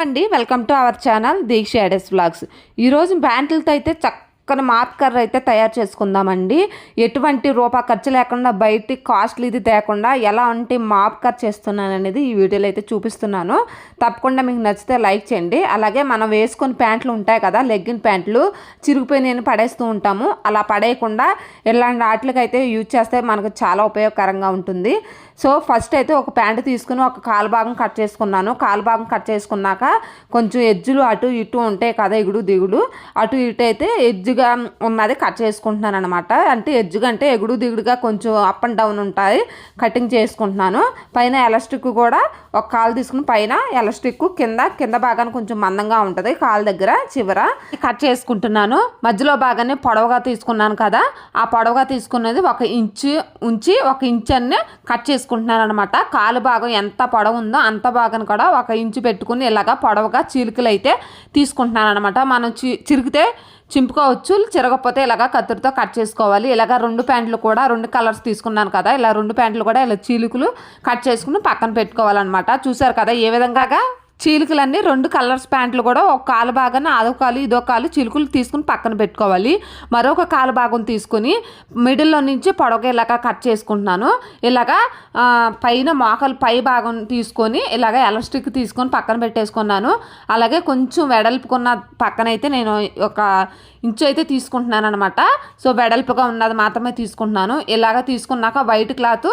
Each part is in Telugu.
అండి, welcome to our channel Deeksha ఎడెస్ వ్లాగ్స్. ఈరోజు ప్యాంట్లతో అయితే చక్కని మాప్ కర్ర అయితే తయారు చేసుకుందామండి. ఎటువంటి రూపాయి ఖర్చు లేకుండా బయట కాస్ట్లీది తేకుండా ఎలా అంటే మాప్ కర్ చేస్తున్నాను అనేది ఈ వీడియోలో అయితే చూపిస్తున్నాను. తప్పకుండా మీకు నచ్చితే లైక్ చేయండి. అలాగే మనం వేసుకొని ప్యాంట్లు ఉంటాయి కదా, లెగ్గిన్ ప్యాంట్లు చిరిగిపోయి నేను పడేస్తూ ఉంటాము. అలా పడేయకుండా ఇలాంటి వాటికైతే యూజ్ చేస్తే మనకు చాలా ఉపయోగకరంగా ఉంటుంది. సో ఫస్ట్ అయితే ఒక ప్యాంటు తీసుకుని ఒక కాలు భాగం కట్ చేసుకున్నాను. కాలు భాగం కట్ చేసుకున్నాక కొంచెం ఎడ్జులు అటు ఇటు ఉంటాయి కదా, ఎగుడు దిగుడు అటు ఇటు అయితే ఎడ్జుగా ఉన్నది కట్ చేసుకుంటున్నాను అనమాట. అంటే ఎడ్జుగా అంటే ఎగుడు దిగుడుగా కొంచెం అప్ అండ్ డౌన్ ఉంటాయి, కటింగ్ చేసుకుంటున్నాను. పైన ఎలాస్టిక్ కూడా ఒక కాలు తీసుకుని పైన ఎలాస్టిక్ కింద భాగాన్ని కొంచెం మందంగా ఉంటుంది, కాలు దగ్గర చివర కట్ చేసుకుంటున్నాను. మధ్యలో భాగాన్ని పొడవుగా తీసుకున్నాను కదా, ఆ పొడవుగా తీసుకున్నది 1 ఇంచు ఉంచి 1 ఇంచు అన్నీ కట్ చేసుకుంటున్నాను అనమాట. కాలు భాగం ఎంత పొడవు ఉందో అంత భాగం కూడా 1 ఇంచు పెట్టుకుని ఇలాగా పొడవుగా చీలికలు అయితే తీసుకుంటున్నాను అనమాట. మనం చిరిగితే చింపుకోవచ్చు, చిరగకపోతే ఇలాగా కత్తిరితో కట్ చేసుకోవాలి. ఇలాగ 2 ప్యాంట్లు కూడా 2 కలర్స్ తీసుకున్నాను కదా, ఇలా 2 ప్యాంట్లు కూడా ఇలా చీలికలు కట్ చేసుకుని పక్కన పెట్టుకోవాలన్నమాట. చూసారు కదా ఏ విధంగా చీలికలన్నీ 2 కలర్స్ ప్యాంట్లు కూడా ఒక కాలు భాగాన్ని అదో కాలు ఇదో కాలు చీలికలు తీసుకుని పక్కన పెట్టుకోవాలి. మరొక కాలు భాగం తీసుకుని మిడిల్లో నుంచి పొడవుగా ఇలాగా కట్ చేసుకుంటున్నాను. ఇలాగా పైన మోకాలు పై భాగం తీసుకొని ఇలాగ ఎలాస్టిక్ తీసుకొని పక్కన పెట్టేసుకున్నాను. అలాగే కొంచెం వెడల్పుకున్న పక్కన అయితే నేను 1 ఇంచు అయితే తీసుకుంటున్నాను అనమాట. సో వెడల్పుగా ఉన్నది మాత్రమే తీసుకుంటున్నాను. ఇలాగ తీసుకున్నాక white cloth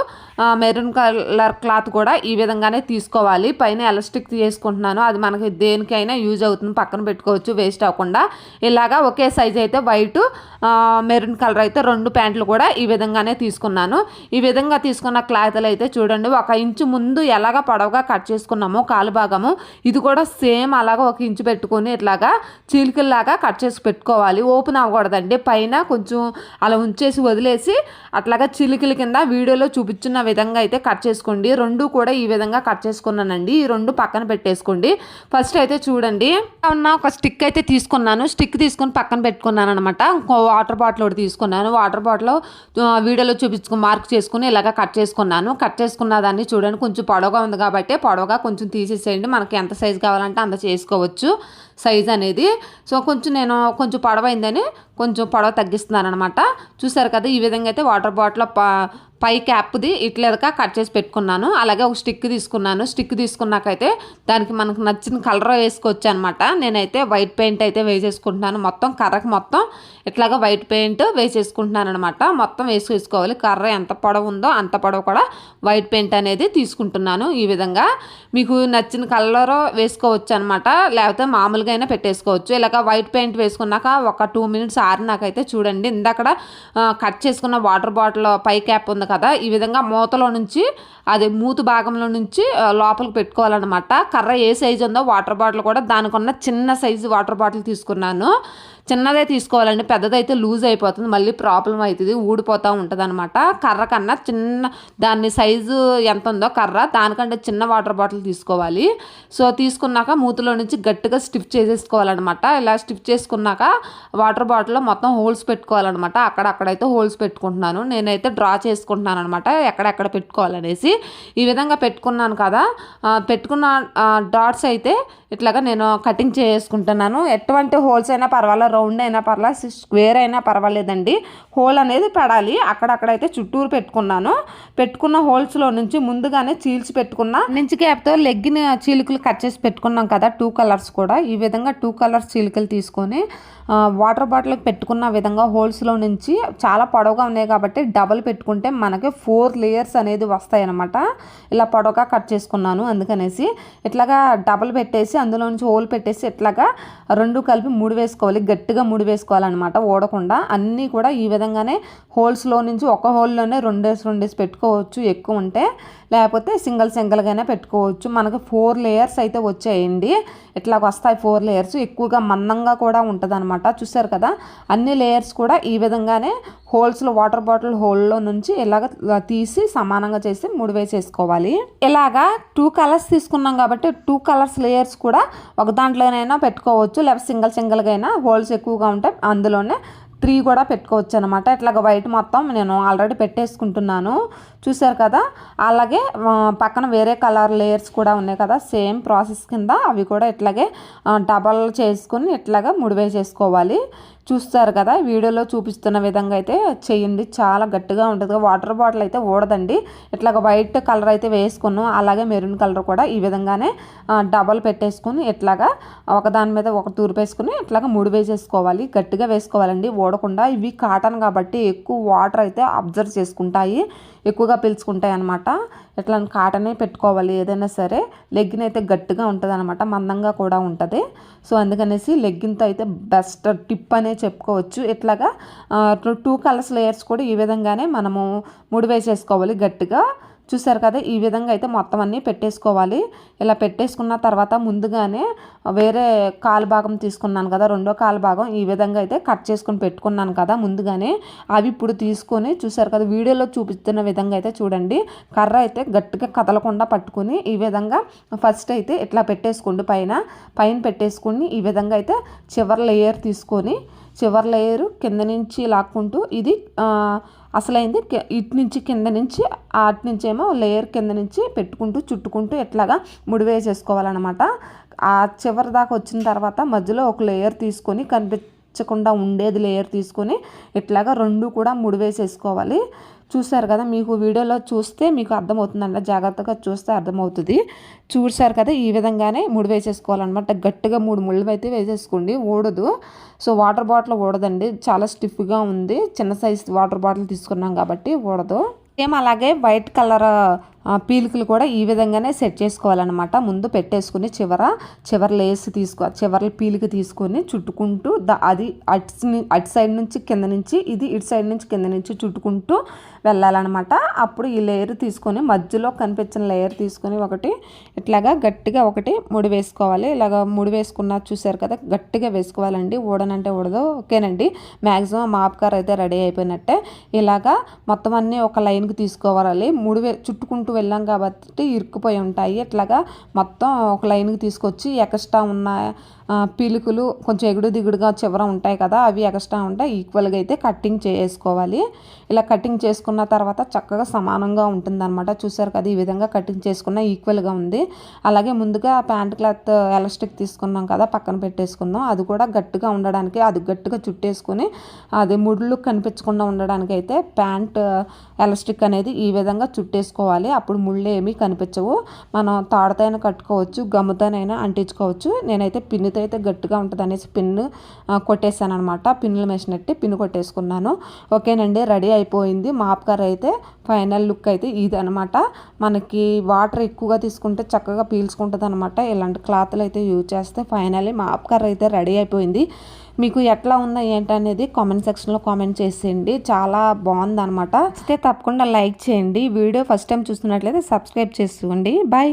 maroon colour cloth కూడా ఈ విధంగానే తీసుకోవాలి. పైన ఎలాస్టిక్ తీసుకుంటున్నాను, అది మనకి దేనికైనా యూజ్ అవుతుంది, పక్కన పెట్టుకోవచ్చు వేస్ట్ అవ్వకుండా. ఇలాగా ఒకే సైజ్ అయితే వైట్ మెరూన్ కలర్ అయితే 2 ప్యాంట్లు కూడా ఈ విధంగానే తీసుకున్నాను. ఈ విధంగా తీసుకున్న క్లాత్లు అయితే చూడండి 1 ఇంచు ముందు ఎలాగ పొడవుగా కట్ చేసుకున్నామో కాలు భాగము, ఇది కూడా సేమ్ అలాగ 1 ఇంచు పెట్టుకొని ఇట్లాగా చీలికల్లాగా కట్ చేసి పెట్టుకోవాలి. ఓపెన్ అవ్వకూడదండి, పైన కొంచెం అలా ఉంచేసి వదిలేసి అట్లాగా చిలికల కింద వీడియోలో చూపించిన విధంగా అయితే కట్ చేసుకోండి. 2 కూడా ఈ విధంగా కట్ చేసుకున్నానండి. ఈ 2 పక్కన పెట్టేసుకోండి. ఫస్ట్ అయితే చూడండి ఒక స్టిక్ అయితే తీసుకున్నాను. స్టిక్ తీసుకొని పక్కన పెట్టుకున్నాను అనమాట. వాటర్ బాటిల్ ఒకటి తీసుకున్నాను. వాటర్ బాటిల్ వీడియోలో చూపించుకుని మార్క్ చేసుకుని ఇలాగ కట్ చేసుకున్నాను. కట్ చేసుకున్న దాన్ని చూడండి కొంచెం పొడవుగా ఉంది కాబట్టి పొడవుగా కొంచెం తీసేసేయండి. మనకి ఎంత సైజు కావాలంటే అంత చేసుకోవచ్చు సైజ్ అనేది. సో నేను కొంచెం పొడవైందని కొంచెం పొడవ తగ్గిస్తున్నాను అనమాట. చూసారు కదా ఈ విధంగా అయితే వాటర్ బాటిల్ పై క్యాప్ది ఇట్లా కట్ చేసి పెట్టుకున్నాను. అలాగే ఒక స్టిక్ తీసుకున్నాను. స్టిక్ తీసుకున్నాకైతే దానికి మనకు నచ్చిన కలర్ వేసుకోవచ్చు అనమాట. నేనైతే వైట్ పెయింట్ అయితే వేసేసుకుంటున్నాను. మొత్తం కర్రకి మొత్తం ఇట్లాగా వైట్ పెయింట్ వేసేసుకుంటున్నాను అనమాట. మొత్తం వేసుకోవాలి. కర్ర ఎంత పొడవు ఉందో అంత పొడవు కూడా వైట్ పెయింట్ అనేది తీసుకుంటున్నాను. ఈ విధంగా మీకు నచ్చిన కలర్ వేసుకోవచ్చు అనమాట, లేకపోతే మామూలుగా అయినా పెట్టేసుకోవచ్చు. ఇలాగ వైట్ పెయింట్ వేసుకున్నాక ఒక 2 మినిట్స్ ఆరినాకైతే చూడండి ఇందాక కట్ చేసుకున్న వాటర్ బాటిల్ పై క్యాప్ ఉంది కదా, ఈ విధంగా మూతలో నుంచి అది మూతు భాగంలో నుంచి లోపలికి పెట్టుకోవాలన్నమాట. కర్ర ఏ సైజు ఉందో వాటర్ బాటిల్ కూడా దానికి ఉన్న చిన్న సైజు వాటర్ బాటిల్ తీసుకున్నాను. చిన్నదే తీసుకోవాలండి, పెద్దదైతే లూజ్ అయిపోతుంది, మళ్ళీ ప్రాబ్లం అవుతుంది, ఊడిపోతూ ఉంటుంది అనమాట. కర్ర కన్నా చిన్న దాని సైజు ఎంత ఉందో కర్ర దానికంటే చిన్న వాటర్ బాటిల్ తీసుకోవాలి. సో తీసుకున్నాక మూతిలో నుంచి గట్టిగా స్టిఫ్ చేసేసుకోవాలన్నమాట. ఇలా స్టిఫ్ చేసుకున్నాక వాటర్ బాటిల్లో మొత్తం హోల్స్ పెట్టుకోవాలన్నమాట. అక్కడైతే హోల్స్ పెట్టుకుంటున్నాను. నేనైతే డ్రా చేసుకుంటున్నాను అనమాట ఎక్కడెక్కడ పెట్టుకోవాలనేసి. ఈ విధంగా పెట్టుకున్నాను కదా, పెట్టుకున్న డాట్స్ అయితే ఇట్లాగా నేను కటింగ్ చేసుకుంటున్నాను. ఎటువంటి హోల్స్ అయినా పర్వాలేదు, రౌండ్ అయినా పర్వాలేదు, స్క్వేర్ అయినా పర్వాలేదండి, హోల్ అనేది పడాలి. అక్కడైతే చుట్టూరు పెట్టుకున్నాను. పెట్టుకున్న హోల్స్లో నుంచి ముందుగానే చీల్చి పెట్టుకున్న నుంచి క్యాప్తో లెగ్గిన చీలికలు కట్ చేసి పెట్టుకున్నాం కదా 2 కలర్స్ కూడా. ఈ విధంగా 2 కలర్స్ చీలికలు తీసుకొని వాటర్ బాటిల్కి పెట్టుకున్న విధంగా హోల్స్లో నుంచి చాలా పొడవుగా ఉన్నాయి కాబట్టి డబల్ పెట్టుకుంటే మనకి 4 లేయర్స్ అనేది వస్తాయి అన్నమాట. ఇలా పొడవుగా కట్ చేసుకున్నాను అందుకనేసి ఇట్లాగా డబల్ పెట్టేసి అందులో నుంచి హోల్ పెట్టేసి ఇట్లాగా 2 కలిపి 3 వేసుకోవాలి. గట్టిగా 3 వేసుకోవాలన్నమాట, ఓడకుండా. అన్నీ కూడా ఈ విధంగానే హోల్స్లో నుంచి ఒక హోల్లోనే 2 పెట్టుకోవచ్చు ఎక్కువ ఉంటే, లేకపోతే సింగిల్గానే పెట్టుకోవచ్చు. మనకి 4 లేయర్స్ అయితే వచ్చాయండి. ఇట్లా వస్తాయి 4 లేయర్స్. ఎక్కువగా మందంగా కూడా ఉంటుంది అనమాట. చూసారు కదా అన్ని లేయర్స్ కూడా ఈ విధంగానే హోల్స్లో వాటర్ బాటిల్ హోల్లో నుంచి ఇలాగ తీసి సమానంగా చేసి 3 వేసేసుకోవాలి. ఇలాగా 2 కలర్స్ తీసుకున్నాం కాబట్టి 2 కలర్స్ లేయర్స్ కూడా ఒక దాంట్లోనైనా పెట్టుకోవచ్చు, లేకపోతే సింగిల్గా అయినా హోల్స్ ఎక్కువగా ఉంటాయి అందులోనే 3 కూడా పెట్టుకోవచ్చు అనమాట. ఇట్లాగ వైట్ మొత్తం నేను ఆల్రెడీ పెట్టేసుకుంటున్నాను, చూసారు కదా. అలాగే పక్కన వేరే కలర్ లేయర్స్ కూడా ఉన్నాయి కదా, సేమ్ ప్రాసెస్ కింద అవి కూడా ఇట్లాగే డబల్ చేసుకుని ఇట్లాగా ముడివేసేసుకోవాలి. చూస్తారు కదా, వీడియోలో చూపిస్తున్న విధంగా అయితే చేయండి. చాలా గట్టిగా ఉంటుంది. వాటర్ బాటిల్ అయితే ఊడదండి. ఇట్లాగ వైట్ కలర్ అయితే వేసుకున్నాం, అలాగే మెరూన్ కలర్ కూడా ఈ విధంగానే డబల్ పెట్టేసుకుని ఇట్లాగా ఒకదాని మీద ఒక తూర్పు వేసుకుని ఇట్లాగా ముడివేసేసుకోవాలి. గట్టిగా వేసుకోవాలండి, ఊడకుండా. ఇవి కాటన్ కాబట్టి ఎక్కువ వాటర్ అయితే అబ్జర్వ్ చేసుకుంటాయి, ఎక్కువగా పీల్చుకుంటాయి అనమాట. ఇట్లా కాటనే పెట్టుకోవాలి ఏదైనా సరే. లెగ్గిన్ అయితే గట్టిగా ఉంటుంది అనమాట, మందంగా కూడా ఉంటుంది. సో అందుకనేసి లెగ్గిన్తో అయితే బెస్ట్ టిప్ అనే చెప్పుకోవచ్చు. ఇట్లాగా 2 కలర్స్ లేయర్స్ కూడా ఈ విధంగానే మనము ముడివేసేసుకోవాలి గట్టిగా. చూసారు కదా, ఈ విధంగా అయితే మొత్తం అన్నీ పెట్టేసుకోవాలి. ఇలా పెట్టేసుకున్న తర్వాత ముందుగానే వేరే కాలు భాగం తీసుకున్నాను కదా, రెండో కాలు భాగం ఈ విధంగా అయితే కట్ చేసుకొని పెట్టుకున్నాను కదా ముందుగానే. అవి ఇప్పుడు తీసుకొని చూసారు కదా, వీడియోలో చూపిస్తున్న విధంగా అయితే చూడండి. కర్ర అయితే గట్టిగా కదలకుండా పట్టుకుని ఈ విధంగా ఫస్ట్ అయితే ఇట్లా పెట్టేసుకోండి. పైన పెట్టేసుకుని ఈ విధంగా అయితే చివరి లేయర్ తీసుకొని చివరి లేయరు కింద నుంచి లాక్కుంటూ ఇది అసలైంది ఇటు నుంచి కింద నుంచి అటు నుంచి ఏమో లేయర్ కింద నుంచి పెట్టుకుంటూ చుట్టుకుంటూ ఎట్లాగా ముడివేసేసుకోవాలన్నమాట. ఆ చివరి దాకా వచ్చిన తర్వాత మధ్యలో ఒక లేయర్ తీసుకొని కనిపించకుండా ఉండేది లేయర్ తీసుకొని ఇట్లాగా 2 కూడా ముడివేసేసుకోవాలి. చూసారు కదా, మీకు వీడియోలో చూస్తే మీకు అర్థమవుతుందండి, జాగ్రత్తగా చూస్తే అర్థమవుతుంది. చూసారు కదా, ఈ విధంగానే ముడివేసేసుకోవాలన్నమాట. గట్టిగా 3 ముళ్ళు అయితే వేసేసుకోండి, ఊడదు. సో వాటర్ బాటిల్ ఊడదండి, చాలా స్టిఫ్గా ఉంది. చిన్న సైజ్ వాటర్ బాటిల్ తీసుకున్నాం కాబట్టి ఊడదు. సేమ్ అలాగే వైట్ కలర్ పీలికలు కూడా ఈ విధంగానే సెట్ చేసుకోవాలన్నమాట. ముందు పెట్టేసుకుని చివరి లేస్ చివరి పీలిక తీసుకొని చుట్టుకుంటూ అది అటు సైడ్ నుంచి కింద నుంచి, ఇది ఇటు సైడ్ నుంచి కింద నుంచి చుట్టుకుంటూ వెళ్ళాలన్నమాట. అప్పుడు ఈ లేయర్ తీసుకొని మధ్యలో కనిపించిన లేయర్ తీసుకొని ఒకటి ఇట్లాగా గట్టిగా ఒకటి ముడి వేసుకోవాలి. ఇలాగ ముడి వేసుకున్నా చూసారు కదా, గట్టిగా వేసుకోవాలండి, ఊడనంటే ఊడదు. ఓకేనండి, మ్యాక్సిమం మాప్కార్ అయితే రెడీ అయిపోయినట్టే. ఇలాగా మొత్తం అన్నీ ఒక లైన్కి తీసుకోవాలి. చుట్టుకుంటూ వెళ్ళాం కాబట్టి ఇరుక్కుపోయి ఉంటాయి. ఇట్లాగా మొత్తం ఒక లైన్కి తీసుకొచ్చి ఎక్స్ట్రా ఉన్న పీలికలు కొంచెం ఎగుడు దిగుడుగా చివర ఉంటాయి కదా, అవి ఎక్స్ట్రా ఉంటాయి, ఈక్వల్గా అయితే కటింగ్ చేసుకోవాలి. ఇలా కటింగ్ చేసుకున్న తర్వాత చక్కగా సమానంగా ఉంటుందన్నమాట. చూసారు కదా, ఈ విధంగా కటింగ్ చేసుకున్న ఈక్వల్గా ఉంది. అలాగే ముందుగా ప్యాంట్ క్లాత్ ఎలాస్టిక్ తీసుకున్నాం కదా, పక్కన పెట్టేసుకుందాం. అది కూడా గట్టిగా ఉండడానికి అది గట్టిగా చుట్టేసుకుని అది ముళ్ళు కనిపించకుండా ఉండడానికి అయితే ప్యాంట్ ఎలాస్టిక్ అనేది ఈ విధంగా చుట్టేసుకోవాలి. అప్పుడు ముళ్ళు ఏమీ కనిపించవు. మనం తాడుతైనా కట్టుకోవచ్చు, గమ్ముతోనైనా అంటించుకోవచ్చు. నేనైతే పిన్నుతో అయితే గట్టిగా ఉంటుంది అనేసి పిన్ను కొట్టేసాను అనమాట. పిన్నుల మెషిన్ ఎట్టి పిన్ను కొట్టేసుకున్నాను. ఓకేనండి, రెడీ అయిపోయింది. మాప్కార్ అయితే ఫైనల్ లుక్ అయితే ఇది అనమాట. మనకి వాటర్ ఎక్కువగా తీసుకుంటే చక్కగా పీల్చుకుంటుంది అనమాట. ఇలాంటి క్లాత్లు అయితే యూజ్ చేస్తే ఫైనల్లీ మాప్కార్ అయితే రెడీ అయిపోయింది. మీకు ఎట్లా ఉందా ఏంటనేది కామెంట్ సెక్షన్లో కామెంట్ చేసేయండి. చాలా బాగుందనమాట. అయితే తప్పకుండా లైక్ చేయండి. వీడియో ఫస్ట్ టైం చూస్తున్నట్లయితే సబ్స్క్రైబ్ చేసుకోండి. బాయ్.